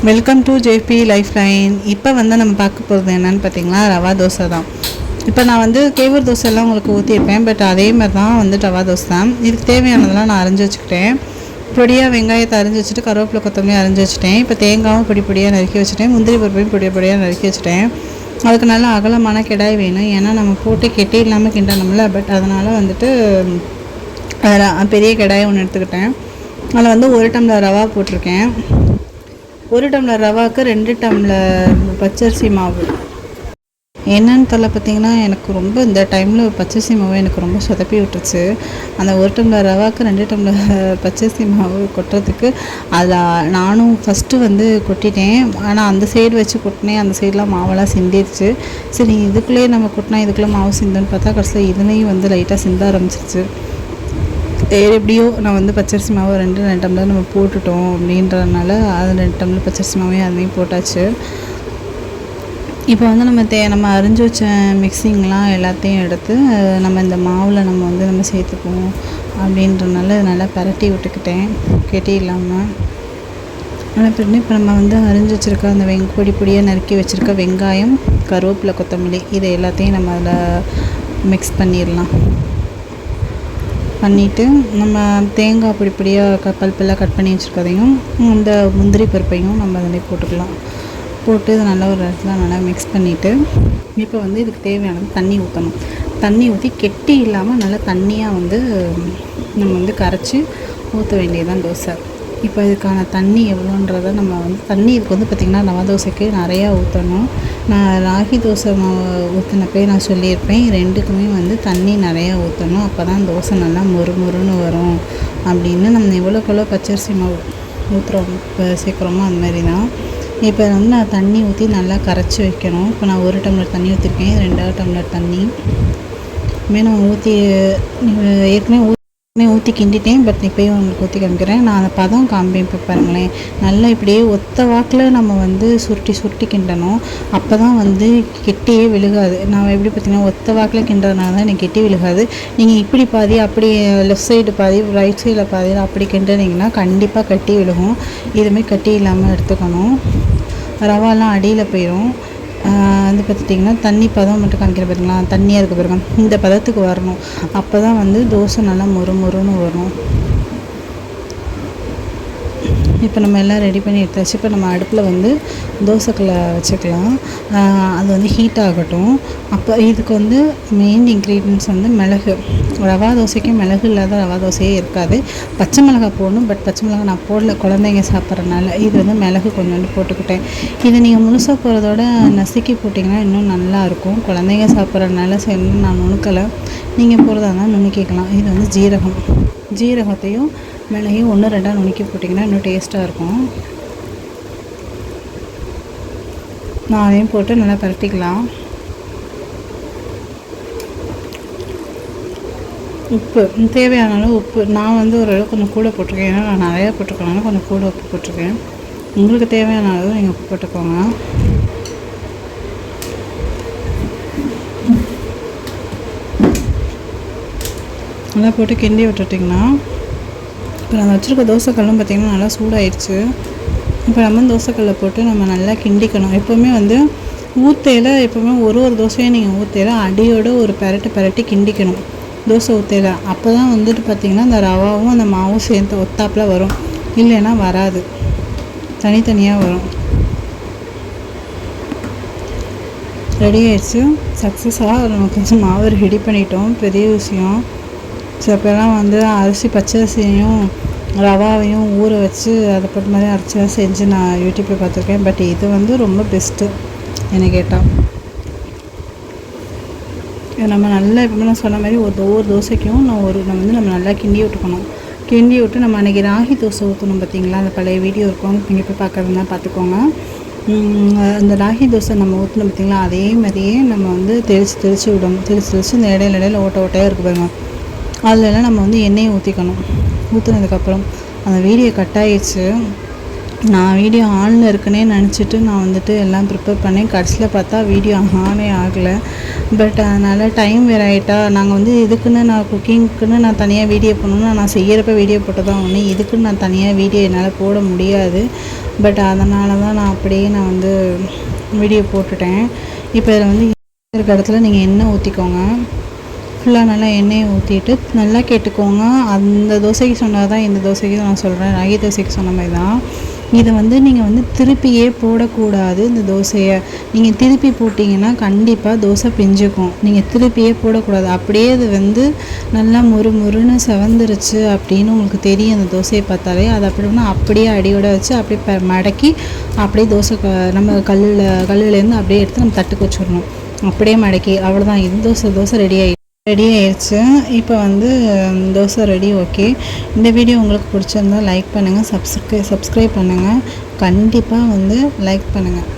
Welcome to JP life line. இப்போ நம்ம பார்க்க போகிறது என்னென்னு பார்த்தீங்கன்னா ரவா தோசை தான். இப்போ நான் கேவூர் தோசைலாம் உங்களுக்கு ஊற்றிருப்பேன். பட் அதே மாதிரி தான் ரவா தோசை தான். இதுக்கு தேவையானதெல்லாம் நான் அரைஞ்சி வச்சுக்கிட்டேன். பொடியாக வெங்காயத்தை அரைஞ்சி வச்சுட்டு கருவேப்பிலை கொத்தமல்லி அரைஞ்சி வச்சுட்டேன். இப்போ தேங்காயும் பொடியாக நறுக்கி வச்சுட்டேன். முந்திரி பருப்பையும் பொடியாக நறுக்கி வச்சுட்டேன். அதுக்கு நல்லா அகலமான கிடாய் வேணும். ஏன்னா நம்ம போட்டு கெட்டி இல்லாமல் கிண்டணும்ல. பட் அதனால் பெரிய கிடாயை ஒன்று எடுத்துக்கிட்டேன். அதில் 1 டம்ளர் ரவா போட்டிருக்கேன். 1 டம்ளர் ரவாவுக்கு 2 டம்ளர் பச்சரிசி மாவு. என்னன்னு தெரியல, பார்த்திங்கன்னா எனக்கு ரொம்ப இந்த டைமில் பச்சரிசி மாவு எனக்கு ரொம்ப சொதப்பி விட்டுருச்சு. அந்த 1 டம்ளர் ரவாவுக்கு 2 டம்ளர் பச்சரிசி மாவு கொட்டுறதுக்கு அதில் நானும் ஃபஸ்ட்டு கொட்டிட்டேன். ஆனால் அந்த சைடு வச்சு கொட்டினேன், அந்த சைடெலாம் மாவெல்லாம் சிந்திடுச்சு. சரி இதுக்குள்ளேயே நம்ம கொட்டினா இதுக்குள்ளே மாவு சிந்துன்னு பார்த்தா கடைசியில் இதுலேயும் லைட்டாக சிந்த ஆரம்பிச்சிருச்சு. எப்படியோ நான் பச்சரிசி மாவு 2 டம்ளர் நம்ம போட்டுட்டோம் அப்படின்றதுனால அது 2 டம்ளர் பச்சரிசி மாவையும் அதுலேயும் போட்டாச்சு. இப்போ நம்ம அரிஞ்சு வச்ச மிக்சிங்லாம் எல்லாத்தையும் எடுத்து நம்ம இந்த மாவில் நம்ம சேர்த்துக்குவோம் அப்படின்றதுனால நல்லா பரட்டி விட்டுக்கிட்டேன் கெட்டி இல்லாமல். ஆனால் பிறகு இப்போ நம்ம அரிஞ்சு வச்சுருக்க அந்த பொடியாக நறுக்கி வச்சுருக்க வெங்காயம், கருவேப்பிலை, கொத்தமல்லி இதை எல்லாத்தையும் நம்ம அதில் மிக்ஸ் பண்ணிடலாம். பண்ணிவிட்டு நம்ம தேங்காய் பொடியாக பல்பெல்லாம் கட் பண்ணி வச்சுருக்கதையும் இந்த முந்திரி பருப்பையும் நம்ம அதில் போட்டுக்கலாம். போட்டு இது நல்லா ஒரு இடத்துல நல்லா மிக்ஸ் பண்ணிவிட்டு இப்போ இதுக்கு தேவையானது தண்ணி ஊற்றணும். தண்ணி ஊற்றி கெட்டி இல்லாமல் நல்லா தண்ணியாக நம்ம கரைச்சி ஊற்ற வேண்டியதுதான் தோசை. இப்போ இதுக்கான தண்ணி எவ்வளோன்றதை நம்ம தண்ணி இதுக்கு பார்த்திங்கன்னா ரவா தோசைக்கு நிறையா ஊற்றணும். நான் ராகி தோசை மாவு ஊற்றினப்பே நான் சொல்லியிருப்பேன், 2க்குமே தண்ணி நிறையா ஊற்றணும். அப்போ தான் தோசை நல்லா மொறுன்னு வரும் அப்படின்னு. நம்ம எவ்வளோக்கெவ்வளோ பச்சரிசி மாவு ஊற்றுறோம் சேர்க்குறோமோ அந்த மாதிரி தான். இப்போ நான் தண்ணி ஊற்றி நல்லா கரைச்சி வைக்கணும். இப்போ நான் 1 டம்ளர் தண்ணி ஊற்றிருக்கேன், 2 டம்ளர் தண்ணி நான் ஏற்கனவே ஊற்றி கிண்டிட்டேன். பட் இப்போயும் உங்களுக்கு ஊற்றி காமிக்கிறேன். நான் அந்த பதம் காமிப்பேன். இப்போ பாருங்களேன், நல்லா இப்படியே ஒத்த வாக்கில் நம்ம சுருட்டி கிண்டணும். அப்போ தான் கெட்டியே விழுகாது. நான் எப்படி பார்த்திங்கன்னா ஒத்த வாக்கில் கிண்டுறதுனால தான் எனக்கு கெட்டி விழுகாது. நீங்கள் இப்படி பாதி அப்படி லெஃப்ட் சைடு பாதி ரைட் சைடில் பாதி அப்படி கிண்டுனீங்கன்னா கண்டிப்பாக கட்டி விழுகும். இதுமாதிரி கட்டி இல்லாமல் எடுத்துக்கணும். ரவாலாம் அடியில் போயிடும். பார்த்துட்டிங்கன்னா தண்ணி பதம் மட்டும் காமிக்கிற பாருங்களா, தண்ணியாக இருக்க பாருங்க, இந்த பதத்துக்கு வரணும். அப்போ தான் தோசை நல்லா மொறுன்னு வரும். இப்போ நம்ம எல்லாம் ரெடி பண்ணி எடுத்தாச்சு. இப்போ நம்ம அடுப்பில் தோசைக்கல்லை வச்சுக்கலாம். அது ஹீட் ஆகட்டும். அப்போ இதுக்கு மெயின் இன்க்ரீடியன்ஸ் மிளகு. ரவா தோசைக்கு மிளகு இல்லாத ரவா தோசையே இருக்காது. பச்சை மிளகாய் போடணும். பட் பச்சை மிளகாய் நான் போடல, குழந்தைங்க சாப்பிட்றதுனால. இது மிளகு கொஞ்சோண்டு போட்டுக்கிட்டேன். இதை நீங்கள் முழுசாக போகிறதோட நசுக்கி போட்டிங்கன்னா இன்னும் நல்லாயிருக்கும். குழந்தைங்க சாப்பிட்றதுனால சரி நான் நுணுக்கலை. நீங்கள் போகிறதா இருந்தால் நுணுக்கிக்கலாம். இது ஜீரகத்தையும் மிளகையும் 1-2 நுணுக்கி போட்டிங்கன்னா இன்னும் டேஸ்ட்டாக இருக்கும். நான் அதையும் போட்டு நல்லா பரட்டிக்கலாம். உப்பு தேவையான அளவு உப்பு. நான் ஓரளவு கொஞ்சம் கூட போட்டிருக்கேன். ஏன்னா நான் நிறையா போட்டிருக்கனால கொஞ்சம் கூட உப்பு போட்டிருக்கேன். உங்களுக்கு தேவையான அளவு நீங்கள் உப்பு போட்டுக்கோங்க. நல்லா போட்டு கிண்டி விட்டுட்டிங்கன்னா இப்போ நான் வச்சுருக்க தோசைக்கல்லும் பார்த்திங்கன்னா நல்லா சூடாயிடுச்சு. இப்போ நம்ம தோசைக்கல்லை போட்டு நம்ம நல்லா கிண்டிக்கணும். எப்போவுமே ஊற்றையில் எப்போவுமே ஒரு தோசையும் நீங்கள் ஊற்றையில் அடியோடு ஒரு பரட்டி கிண்டிக்கணும் தோசை ஊற்றையில். அப்போ தான் பார்த்திங்கன்னா அந்த ரவாவும் அந்த மாவும் சேர்ந்து ஒத்தாப்பில் வரும். இல்லைன்னா வராது, தனித்தனியாக வரும். ரெடி ஆகிடுச்சு. சக்ஸஸாக நம்ம கொஞ்சம் மாவு ரெடி பண்ணிட்டோம். பெரிய விஷயம். சிலப்பெல்லாம் அரிசி பச்சரிசியையும் ரவாவையும் ஊற வச்சு அதை போட்ட மாதிரி அரைச்சி செஞ்சு நான் யூடியூப்பில் பார்த்துருக்கேன். பட் இது ரொம்ப பெஸ்ட்டு என்னை கேட்டால். நம்ம நல்லா எப்பவுமே நான் சொன்ன மாதிரி ஒவ்வொரு தோசைக்கும் நம்ம நல்லா கிண்டி விட்டுக்கணும். கிண்டி விட்டு நம்ம அன்றைக்கி ராகி தோசை ஊற்றணும் பார்த்திங்களா, அந்த பழைய வீடியோ இருக்கும், நீங்கள் போய் பார்க்குறதுனா பார்த்துக்கோங்க. அந்த ராகி தோசை நம்ம ஊற்றணும் பார்த்திங்களா, அதே மாதிரியே நம்ம தெளித்து விடணும். தெளித்து இந்த இடையில ஓட்டையாக இருக்குது பாருங்க, அதிலெல்லாம் நம்ம எண்ணெயை ஊற்றிக்கணும். ஊற்றுனதுக்கப்புறம் அந்த வீடியோ கட் ஆகிடுச்சு. நான் வீடியோ ஆனில் இருக்குன்னே நினச்சிட்டு நான் வந்துட்டு எல்லாம் ப்ரிப்பேர் பண்ணேன். கடைசியில் பார்த்தா வீடியோ ஆனே ஆகலை. பட் அதனால் டைம் வேறு ஆகிட்டா, நாங்கள் வந்து இதுக்குன்னு நான் குக்கிங்க்குன்னு நான் தனியாக வீடியோ போடணுன்னா நான் செய்கிறப்ப வீடியோ போட்டு தான் ஒன்று, இதுக்குன்னு நான் தனியாக வீடியோ என்னால் போட முடியாது. பட் அதனால தான் நான் அப்படியே நான் வந்து வீடியோ போட்டுட்டேன். இப்போ இதில் வந்து இருக்க இடத்துல நீங்கள் எண்ணெய் ஊற்றிக்கோங்க. ஃபுல்லாக நல்லா எண்ணெயை ஊற்றிட்டு நல்லா கேட்டுக்கோங்க. அந்த தோசைக்கு சொன்னது தான் இந்த தோசைக்கு நான் சொல்கிறேன். ராகி தோசைக்கு சொன்ன மாதிரி தான். இதை வந்து நீங்கள் வந்து திருப்பியே போடக்கூடாது. இந்த தோசையை நீங்கள் திருப்பி போட்டிங்கன்னா கண்டிப்பாக தோசை பிஞ்சுக்கும். நீங்கள் திருப்பியே போடக்கூடாது. அப்படியே இது வந்து நல்லா முறுமுறுன்னு செவந்துருச்சு அப்படின்னு உங்களுக்கு தெரியும் அந்த தோசையை பார்த்தாலே. அது அப்படின்னா அப்படியே அடியோட வச்சு அப்படியே மடக்கி அப்படியே தோசை நம்ம கல்லுலேருந்து அப்படியே எடுத்து நம்ம தட்டுக்கு வச்சிடணும். அப்படியே மடக்கி அவ்வளோதான். இது தோசை ரெடி ஆயிடுச்சு. இப்போ வந்து தோசை ரெடி. ஓகே, இந்த வீடியோ உங்களுக்கு பிடிச்சிருந்தா லைக் பண்ணுங்கள், சப்ஸ்கிரைப் பண்ணுங்கள். கண்டிப்பாக வந்து லைக் பண்ணுங்கள்.